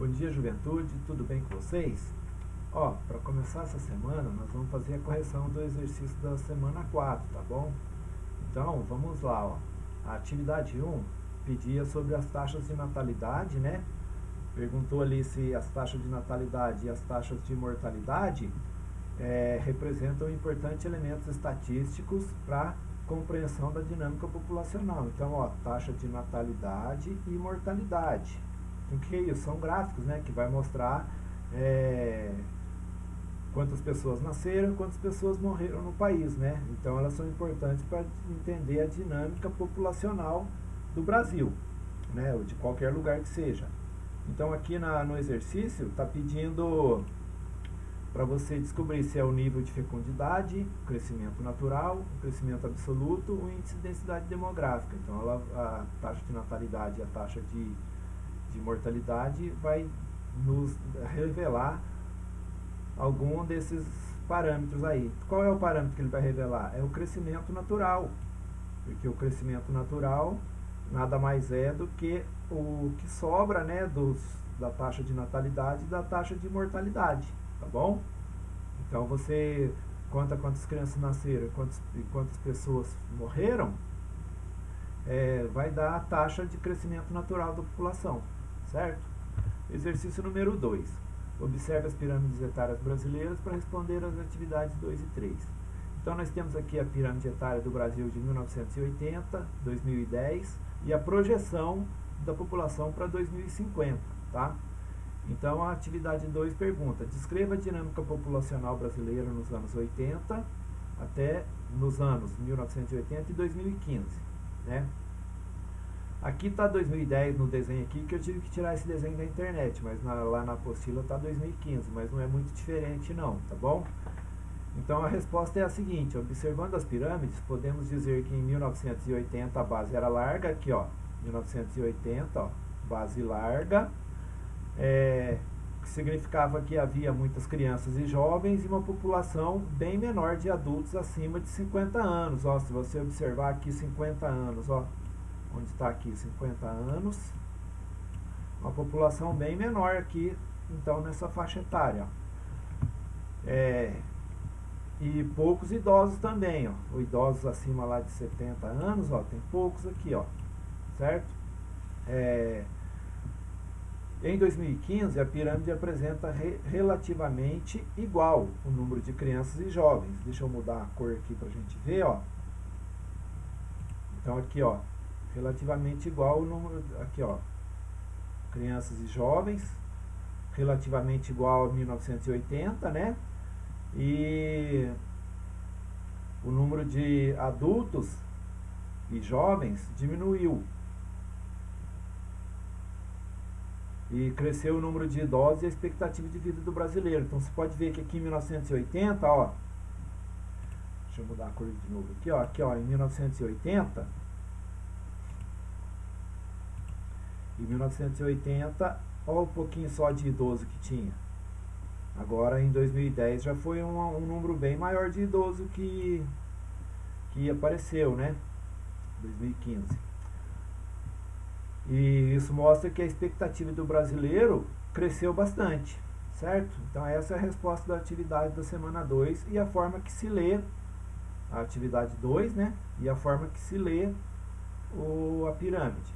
Bom dia, juventude, tudo bem com vocês? Ó, para começar essa semana, nós vamos fazer a correção do exercício da semana 4, tá bom? Então, vamos lá, ó. A atividade 1 pedia sobre as taxas de natalidade, né? Perguntou ali se as taxas de natalidade e as taxas de mortalidade representam importantes elementos estatísticos para compreensão da dinâmica populacional. Então, ó, taxa de natalidade e mortalidade. O que é isso? São gráficos, né, que vai mostrar quantas pessoas nasceram, quantas pessoas morreram no país, né? Então, elas são importantes para entender a dinâmica populacional do Brasil, né, ou de qualquer lugar que seja. Então, aqui no exercício, está pedindo para você descobrir se é o nível de fecundidade, o crescimento natural, o crescimento absoluto, o índice de densidade demográfica. Então, a taxa de natalidade e a taxa de mortalidade vai nos revelar algum desses parâmetros aí. Qual é o parâmetro que ele vai revelar? É o crescimento natural, porque o crescimento natural nada mais é do que o que sobra, né, da taxa de natalidade e da taxa de mortalidade, tá bom? Então você conta quantas crianças nasceram e quantas pessoas morreram, vai dar a taxa de crescimento natural da população, certo? Exercício número 2. Observe as pirâmides etárias brasileiras para responder às atividades 2 e 3. Então nós temos aqui a pirâmide etária do Brasil de 1980, 2010 e a projeção da população para 2050, tá? Então a atividade 2 pergunta: descreva a dinâmica populacional brasileira nos anos 80 até nos anos 1980 e 2015, né? Aqui está 2010 no desenho aqui, que eu tive que tirar esse desenho da internet, mas lá na apostila está 2015, mas não é muito diferente não, tá bom? Então a resposta é a seguinte: observando as pirâmides, podemos dizer que em 1980 a base era larga, aqui ó, 1980, ó, base larga, que significava que havia muitas crianças e jovens e uma população bem menor de adultos acima de 50 anos, ó, se você observar aqui 50 anos, ó, onde está aqui 50 anos, uma população bem menor aqui, então nessa faixa etária, e poucos idosos também, ó, idosos acima lá de 70 anos, ó, tem poucos aqui, ó, certo? Em 2015, a pirâmide apresenta relativamente igual o número de crianças e jovens. Deixa eu mudar a cor aqui para a gente ver, ó. Então aqui, ó, relativamente igual o número, aqui ó, crianças e jovens, relativamente igual a 1980, né? E o número de adultos e jovens diminuiu. E cresceu o número de idosos e a expectativa de vida do brasileiro. Então você pode ver que aqui em 1980, ó, deixa eu mudar a cor de novo aqui ó, em 1980, ó, um pouquinho só de idoso que tinha. Agora em 2010 já foi um número bem maior de idoso que apareceu, né? 2015. E isso mostra que a expectativa do brasileiro cresceu bastante, certo? Então essa é a resposta da atividade da semana 2 e a forma que se lê a atividade 2, né? E a forma que se lê a pirâmide.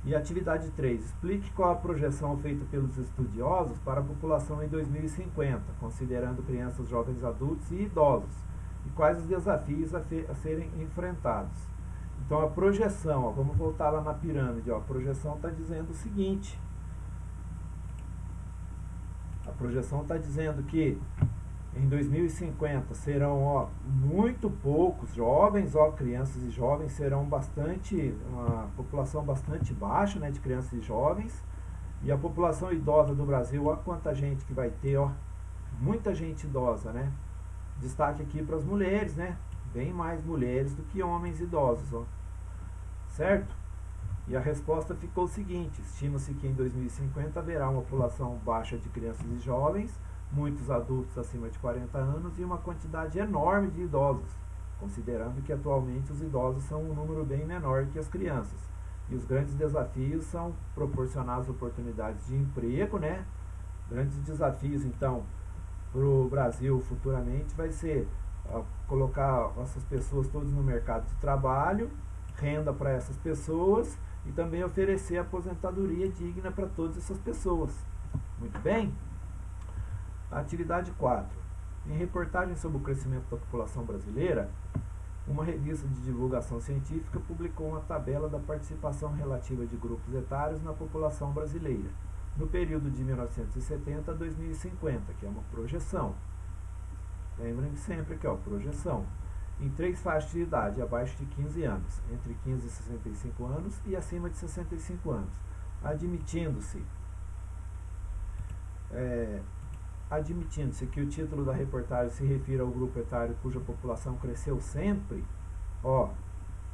E a atividade 3, explique qual a projeção feita pelos estudiosos para a população em 2050, considerando crianças, jovens, adultos e idosos, e quais os desafios a serem enfrentados. Então a projeção, ó, vamos voltar lá na pirâmide, ó, a projeção está dizendo o seguinte: a projeção está dizendo que em 2050 serão, ó, muito poucos jovens, ó, crianças e jovens serão uma população bastante baixa, né, de crianças e jovens, e a população idosa do Brasil, ó, quanta gente que vai ter, ó, muita gente idosa, né? Destaque aqui para as mulheres, né? Bem mais mulheres do que homens idosos, ó, certo? E a resposta ficou o seguinte: estima-se que em 2050 haverá uma população baixa de crianças e jovens, muitos adultos acima de 40 anos e uma quantidade enorme de idosos, considerando que atualmente os idosos são um número bem menor que as crianças. E os grandes desafios são proporcionar as oportunidades de emprego, né? Grandes desafios, então, para o Brasil futuramente vai ser colocar essas pessoas todas no mercado de trabalho, renda para essas pessoas e também oferecer aposentadoria digna para todas essas pessoas. Muito bem? Atividade 4. Em reportagem sobre o crescimento da população brasileira, uma revista de divulgação científica publicou uma tabela da participação relativa de grupos etários na população brasileira, no período de 1970 a 2050, que é uma projeção. Lembrem sempre que é projeção. Em 3 faixas de idade, abaixo de 15 anos, entre 15 e 65 anos e acima de 65 anos, admitindo-se que o título da reportagem se refira ao grupo etário cuja população cresceu sempre,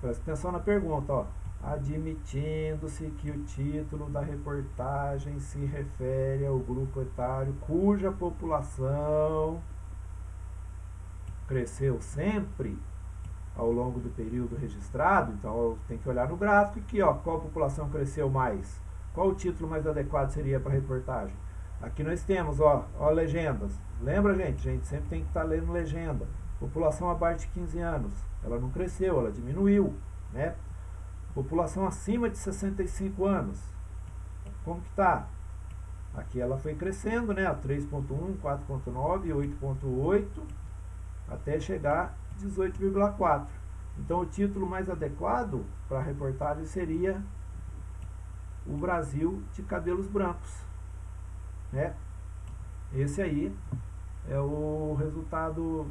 presta atenção na pergunta, admitindo-se que o título da reportagem se refere ao grupo etário cuja população cresceu sempre ao longo do período registrado, então tem que olhar no gráfico aqui, qual população cresceu mais, qual o título mais adequado seria para a reportagem. Aqui nós temos, legendas. Lembra, gente sempre tem que estar lendo legenda. População abaixo de 15 anos, ela não cresceu, ela diminuiu, né? População acima de 65 anos, como que está? Aqui ela foi crescendo, né? 3.1, 4.9, 8.8, até chegar 18,4. Então o título mais adequado para a reportagem seria O Brasil de Cabelos Brancos, né? Esse aí é o resultado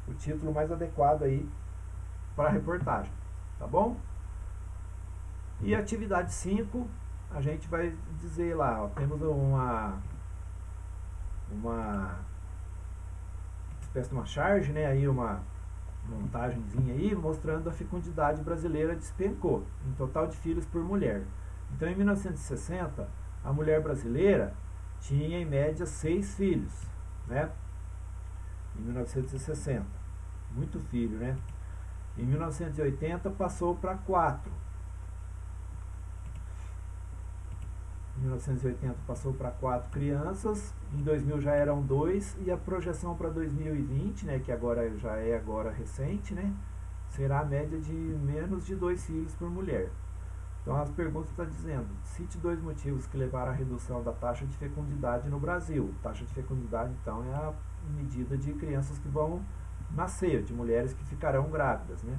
o título mais adequado aí para a reportagem, tá bom? E atividade 5, a gente vai dizer lá, temos uma espécie de uma charge, né? Aí uma montagenzinha aí mostrando a fecundidade brasileira despencou em total de filhos por mulher. Então em 1960 a mulher brasileira tinha em média 6 filhos, né? Em 1960, muito filho, né? Em 1980 passou para 4. Em 1980 passou para 4 crianças, em 2000 já eram 2 e a projeção para 2020, né, que agora já é recente, né, será a média de menos de 2 filhos por mulher. Então as perguntas estão dizendo, cite 2 motivos que levaram à redução da taxa de fecundidade no Brasil. Taxa de fecundidade, então, é a medida de crianças que vão nascer, de mulheres que ficarão grávidas, né?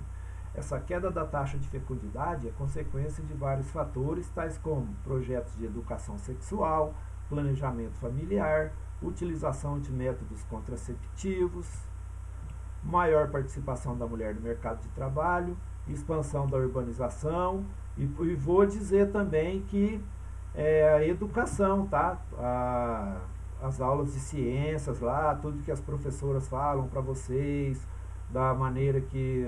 Essa queda da taxa de fecundidade é consequência de vários fatores, tais como projetos de educação sexual, planejamento familiar, utilização de métodos contraceptivos, maior participação da mulher no mercado de trabalho, expansão da urbanização, e vou dizer também que a educação, tá? As aulas de ciências lá, tudo que as professoras falam para vocês, da maneira que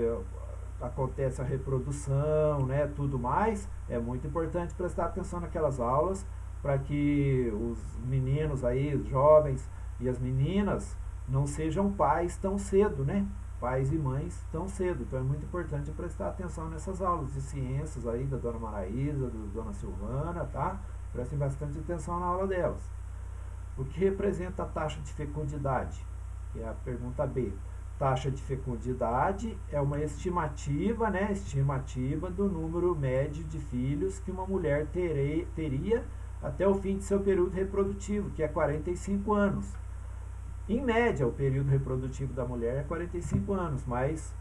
acontece a reprodução, né, tudo mais, é muito importante prestar atenção naquelas aulas para que os meninos aí, os jovens e as meninas não sejam pais tão cedo, né? Pais e mães tão cedo. Então é muito importante prestar atenção nessas aulas de ciências aí da dona Maraísa, da dona Silvana, tá? Prestem bastante atenção na aula delas. O que representa a taxa de fecundidade? Que é a pergunta B. Taxa de fecundidade é uma estimativa, né? Estimativa do número médio de filhos que uma mulher teria até o fim de seu período reprodutivo, que é 45 anos. Em média, o período reprodutivo da mulher é 45 anos, mas,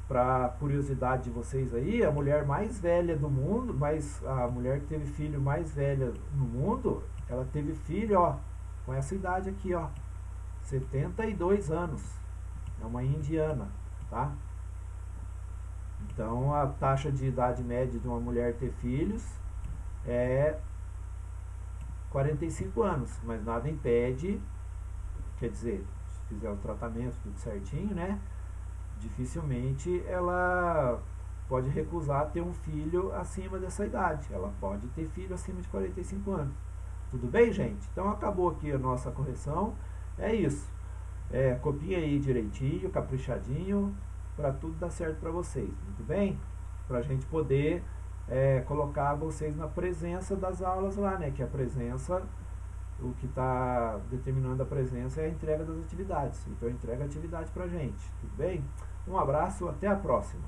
para curiosidade de vocês aí, a mulher mais velha do mundo, a mulher que teve filho mais velha no mundo, ela teve filho, com essa idade aqui, 72 anos. É uma indiana, tá? Então, a taxa de idade média de uma mulher ter filhos é 45 anos, mas nada impede, quer dizer, se fizer o tratamento tudo certinho, né? Dificilmente ela pode recusar ter um filho acima dessa idade. Ela pode ter filho acima de 45 anos. Tudo bem, gente? Então, acabou aqui a nossa correção. É isso. Copia aí direitinho, caprichadinho, para tudo dar certo para vocês, muito bem? Para a gente poder colocar vocês na presença das aulas lá, né? Que a presença, o que está determinando a presença é a entrega das atividades. Então entrega a atividade pra gente, tudo bem? Um abraço, até a próxima.